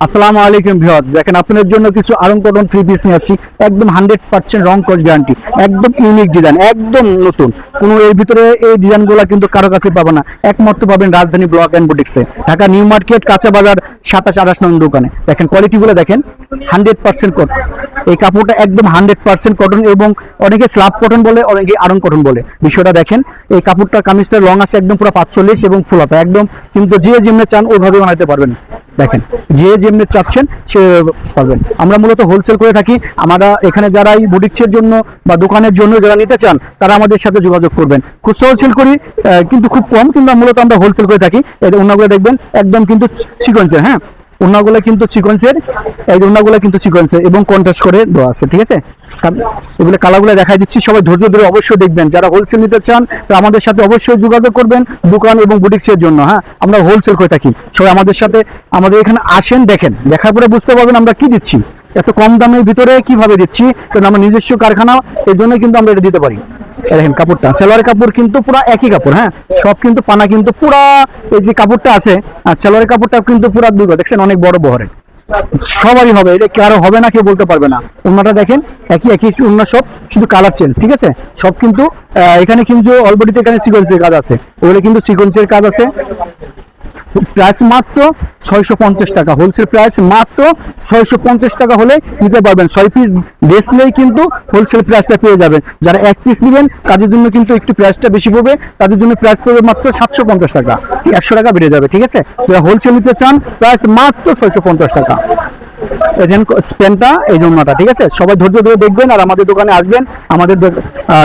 আসসালামু আলাইকুম ভিউয়ার্স, দেখেন আপনাদের জন্য কিছু আরং কটন থ্রি পিস নিয়ে আসছি। একদম 100% রং কস গ্যারান্টি, একদম ইউনিক ডিজাইন, একদম নতুন। কোনো এর ভিতরে এই ডিজাইনগুলো কিন্তু কারো কাছে পাবেন না, একমাত্র পাবেন রাজধানী ব্লক অ্যান্ড বুটিক্সে, ঢাকা নিউ মার্কেট, কাঁচা বাজার 27-28 নং দোকানে। দেখেন কোয়ালিটিগুলো দেখেন, 100% কটন। এই কাপড়টা একদম 100% কটন, এবং অনেকে স্ল্যাব কটন বলে, অনেকে আরং কটন বলে। বিষয়টা দেখেন, এই কাপড়টার কামিজটার রং আছে একদম পুরো 45 এবং ফুলাতা একদম, কিন্তু যে যেমনি চান ওইভাবে বানাতে পারবেন। দেখেন, যে যেমনি চাচ্ছেন সে পারবেন। আমরা মূলত হোলসেল করে থাকি। আমরা এখানে যারা এই বুটিক্সের জন্য বা দোকানের জন্য যারা নিতে চান তারা আমাদের সাথে যোগাযোগ করবেন। খুচরা হোলসেল করি, কিন্তু খুব কম, কিন্তু মূলত আমরা হোলসেল করে থাকি। এই ওনাগুলো দেখবেন একদম কিন্তু সিকোয়েন্সের, হ্যাঁ ওনাগুলো কিন্তু সিকোয়েন্সের, এই ওনাগুলো কিন্তু সিকোয়েন্সের এবং কন্ট্রাস্ট করে দেওয়া আছে, ঠিক আছে। এগুলো কালারগুলো দেখাই দিচ্ছি, সবাই ধৈর্য ধরে অবশ্যই দেখবেন। যারা হোলসেল নিতে চান তো আমাদের সাথে অবশ্যই যোগাযোগ করবেন দোকান এবং বুটিক্সের জন্য। হ্যাঁ, আমরা হোলসেল করে থাকি। সবাই আমাদের সাথে, আমাদের এখানে আসেন, দেখেন, দেখার পরে বুঝতে পারবেন আমরা কি দিচ্ছি, এত কম দামের ভিতরে কিভাবে দিচ্ছি। কারণ আমরা নিজস্ব কারখানা, এই জন্য কিন্তু আমরা এটা দিতে পারি। দেখেন কাপড়টা, সালোয়ারের কাপড় কিন্তু পুরো একই কাপড়, হ্যাঁ সব কিন্তু পানা কিন্তু পুরা, এই যে কাপড়টা আছে আর সালোয়ারের কাপড়টা কিন্তু পুরো দুই, দেখছেন অনেক বড় বহরে, সবারই হবে, এটা কারো হবে না কেউ বলতে পারবে না। ওনাটা দেখেন একই একই ওনা, সব শুধু কালার চেঞ্জ, ঠিক আছে। সব কিন্তু এখানে কিন্তু অলরেডি এখানে সিকোয়েন্সের কাজ আছে, ওগুলো কিন্তু সিকোয়েন্সের কাজ আছে। প্রাইস মাত্র 650 টাকা, হোলসেল প্রাইস মাত্র 650 টাকা হলে নিতে পারবেন। 6 পিস বেচলেই কিন্তু হোলসেল প্রাইসটা পেয়ে যাবেন। যারা 1 পিস নেবেন তাদের জন্য কিন্তু একটু প্রাইসটা বেশি পড়বে, তাদের জন্য প্রাইস পড়বে মাত্র 750 টাকা, 100 টাকা বেড়ে যাবে, ঠিক আছে। যারা হোলসেল নিতে চান প্রাইস মাত্র 650 টাকা। পেনটা এই জন্যটা, ঠিক আছে। সবাই ধৈর্য ধরে দেখবেন আর আমাদের দোকানে আসবেন। আমাদের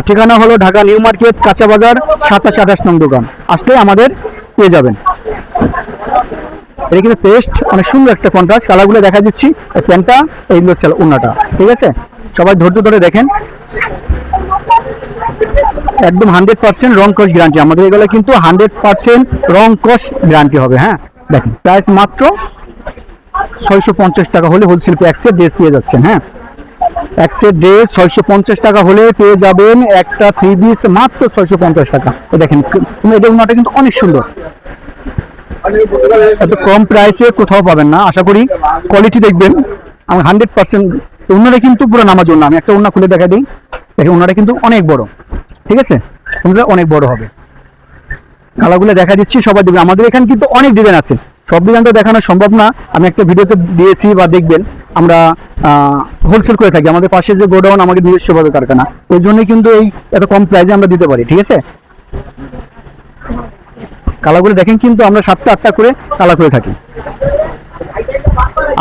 ঠিকানা হলো ঢাকা নিউ মার্কেট, কাঁচা বাজার 27-28 নং দোকান। আসলে আমাদের পেয়ে যাবেন। এটা কিন্তু পেস্ট, অনেক সুন্দর একটা কন্ট্রাস্ট, কালারগুলো দেখা দিচ্ছি। প্যান্টটা এইগুলো ওন্নাটা, ঠিক আছে। সবাই ধৈর্য ধরে দেখেন, একদম 100% রং কস গ্যারান্টি। আমাদের এগুলো কিন্তু 100% রং কস গ্যারান্টি হবে। হ্যাঁ দেখেন, প্রাইস মাত্র 650 টাকা হলে হোলসেল প্যাক্সের ড্রেস পেয়ে যাচ্ছেন। হ্যাঁ, এক্সের ড্রেস 650 টাকা হলে পেয়ে যাবেন একটা থ্রি পিস মাত্র 650 টাকা। দেখেন এটা ওনাটা কিন্তু অনেক সুন্দর, এত কম প্রাইসে কোথাও পাবেন না। আশা করি কোয়ালিটি দেখবেন, আমি 100%। ওনারা কিন্তু পুরো নামার জন্য আমি একটা ওনা খুলে দেখা দিই। দেখেন ওনারা কিন্তু অনেক বড়, ঠিক আছে, ওনারা অনেক বড় হবে। কালারগুলো দেখা দিচ্ছি, সবাই দেখবেন। আমাদের এখানে কিন্তু অনেক ডিজাইন আছে, সব ডিজাইনটা দেখানো সম্ভব না। আমি একটা ভিডিওতে দিয়েছি বা দেখবেন, আমরা হোলসেল করে থাকি। আমাদের পাশে যে গোডাউন, আমাদের নিজস্বভাবে কারখানা, এই জন্যই কিন্তু এই এত কম প্রাইসে আমরা দিতে পারি, ঠিক আছে। কালারগুলো দেখেন, কিন্তু আমরা 7টা-8টা করে কালার করে থাকি।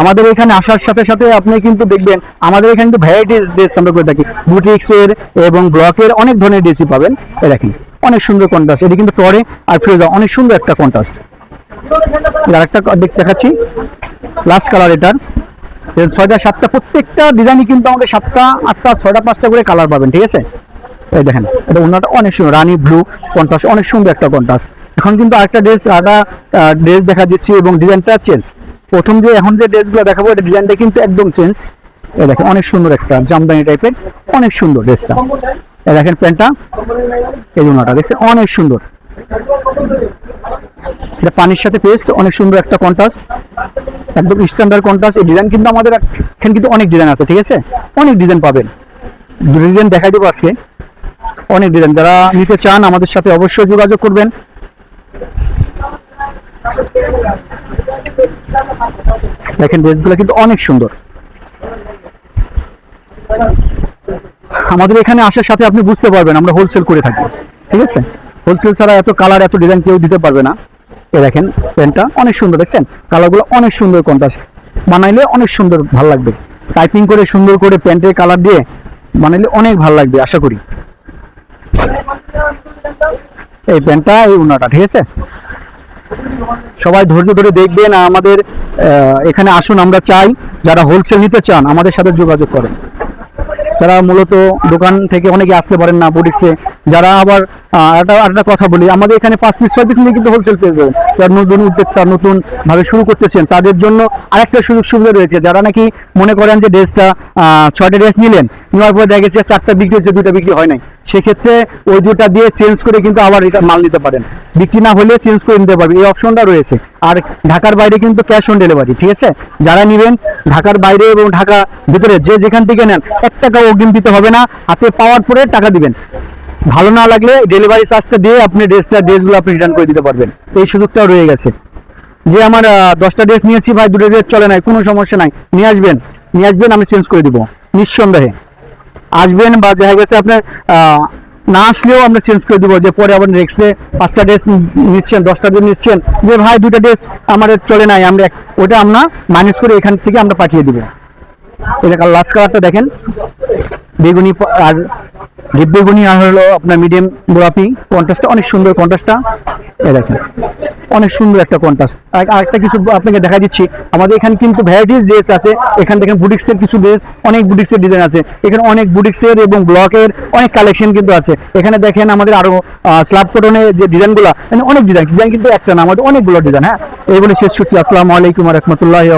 আমাদের এখানে আসার সাথে সাথে আপনি কিন্তু দেখবেন আমাদের এখানে কিন্তু ভ্যারাইটিস ড্রেস আমরা করে থাকি। বুটিক্সের এবং ব্লকের অনেক ধরনের ড্রেসই পাবেন। এই দেখেন অনেক সুন্দর কন্ট্রাস্ট, এটি কিন্তু টরে আর ফিরোজা, অনেক সুন্দর একটা কন্ট্রাস্ট। আরেকটা দেখাচ্ছি, লাস্ট কালার এটার 6টা-7টা, প্রত্যেকটা ডিজাইনই কিন্তু আমাদের 7টা, 8টা, 6টা, 5টা করে কালার পাবেন, ঠিক আছে। এই দেখেন এটা ওনাটা অনেক সুন্দর, রানী ব্লু কন্ট্রাস্ট, অনেক সুন্দর একটা কন্ট্রাস্ট। এখন কিন্তু আরেকটা ড্রেস দেখা দিচ্ছি এবং ডিজাইনটা চেঞ্জ। প্রথম যে এখন যে ড্রেসগুলো দেখাবো এটা ডিজাইনটা কিন্তু একদম চেঞ্জ। এই দেখেন অনেক সুন্দর একটা জামদানি টাইপের, অনেক সুন্দর ড্রেসটা। এই দেখেন প্যান্টটা, এই ওনাটা দেখছেন অনেক সুন্দর, এটা পানির সাথে পেস্ট, অনেক সুন্দর একটা কন্ট্রাস্ট, একদম স্ট্যান্ডার্ড কন্ট্রাস্ট। এই ডিজাইন কিন্তু আমাদের এখানে কিন্তু অনেক ডিজাইন আছে, ঠিক আছে, অনেক ডিজাইন পাবেন। দুটো ডিজাইন দেখাই দেবো আজকে, অনেক ডিজাইন। যারা নিতে চান আমাদের সাথে অবশ্যই যোগাযোগ করবেন। দেখেন ড্রেসগুলো কিন্তু অনেক সুন্দর। আমাদের এখানে আসার সাথে আপনি বুঝতে পারবেন আমরা হোলসেল করে থাকি, ঠিক আছে। হোলসেল ছাড়া এত কালার, এত ডিজাইন কেউ দিতে পারবে না। এই দেখেন প্যান্টটা অনেক সুন্দর, দেখছেন কালারগুলো অনেক সুন্দর, কন্ট্রাস্ট বানাইলে অনেক সুন্দর, ভালো লাগবে। টাইপিং করে সুন্দর করে প্যান্টের কালার দিয়ে বানাইলে অনেক ভালো লাগবে আশা করি। এই প্যান্টটা, এই ওনাটা, ঠিক আছে। সবাই ধৈর্য ধরে দেখবেন আর আমাদের এখানে আসুন। আমরা চাই যারা হোলসেল নিতে চান আমাদের সাথে যোগাযোগ করেন। যারা মূলত দোকান থেকে অনেকে আসতে পারেন না বুটিক্সে, যারা আবার একটা কথা বলি, আমাদের এখানে 5 পিস 6 পিস নিয়ে কিন্তু হোলসেল পেয়ে যাবেন। যারা নতুন উদ্যোক্তা নতুন ভাবে শুরু করতেছেন তাদের জন্য আরেকটা সুযোগ সুবিধা রয়েছে। যারা নাকি মনে করেন যে ড্রেসটা 6টা ড্রেস নিলেন, নেওয়ার পর দেখা গেছে 4টা বিক্রি হয়েছে, 2টা বিক্রি হয় নাই, সেক্ষেত্রে ওই 2টা দিয়ে চেঞ্জ করে কিন্তু আবার এটা মাল নিতে পারেন, বিক্রি না হলে চেঞ্জ করে নিতে পারবেন, এই অপশনটা রয়েছে। আর ঢাকার বাইরে কিন্তু ক্যাশ অন ডেলিভারি, ঠিক আছে? যারা নেবেন ঢাকার বাইরে এবং ঢাকা ভিতরে যে যেখান থেকে নেন 1 টাকা অগ্রিম দিতে হবে না, হাতে পাওয়ার পরে টাকা দিবেন। ভালো না লাগলে ডেলিভারি চার্জটা দিয়ে আপনি ড্রেসগুলো আপনি রিটার্ন করে দিতে পারবেন, এই সুযোগটাও রয়ে গেছে। যে আমার 10টা ড্রেস নিয়েছি ভাই, 2টা ড্রেস চলে নাই, কোনো সমস্যা নাই, নিয়ে আসবেন আমি চেঞ্জ করে দিব নিঃসন্দেহে। আসবেন বা দেখা গেছে আপনার না আসলেও আমরা চেঞ্জ করে দিব, যে পরে আবার নেক্সটে 5টা ড্রেস নিচ্ছেন, 10টা ড্রেস নিচ্ছেন, যে ভাই 2টা ড্রেস আমার চলে নাই, আমরা ওটা আমরা মাইনাস করে এখান থেকে আমরা পাঠিয়ে দিব। এটা লাস্ট কালারটা দেখেন, বেগুনি আর ডিপ বেগুনি আর হলো আপনার মিডিয়াম গোলাপি, কন্ট্রাস্টটা অনেক সুন্দর, কন্ট্রাস্টটা এই দেখেন অনেক সুন্দর একটা কন্ট্রাস্ট। আরেকটা কিছু আপনাকে দেখা দিচ্ছি, আমাদের এখানে কিন্তু ভ্যারাইটিস ড্রেস আছে। এখান থেকে বুটিক্সের কিছু ড্রেস, অনেক বুটিক্সের ডিজাইন আছে এখানে, অনেক বুটিক্সের এবং ব্লকের অনেক কালেকশন কিন্তু আছে এখানে। দেখেন আমাদের আরো স্ল্যাব কটনের যে ডিজাইনগুলো, অনেক ডিজাইন কিন্তু একটা না, আমাদের অনেকগুলো ডিজাইন। হ্যাঁ, এইগুলো শেষ করছি। আসসালামু আলাইকুম ওয়া রাহমাতুল্লাহি।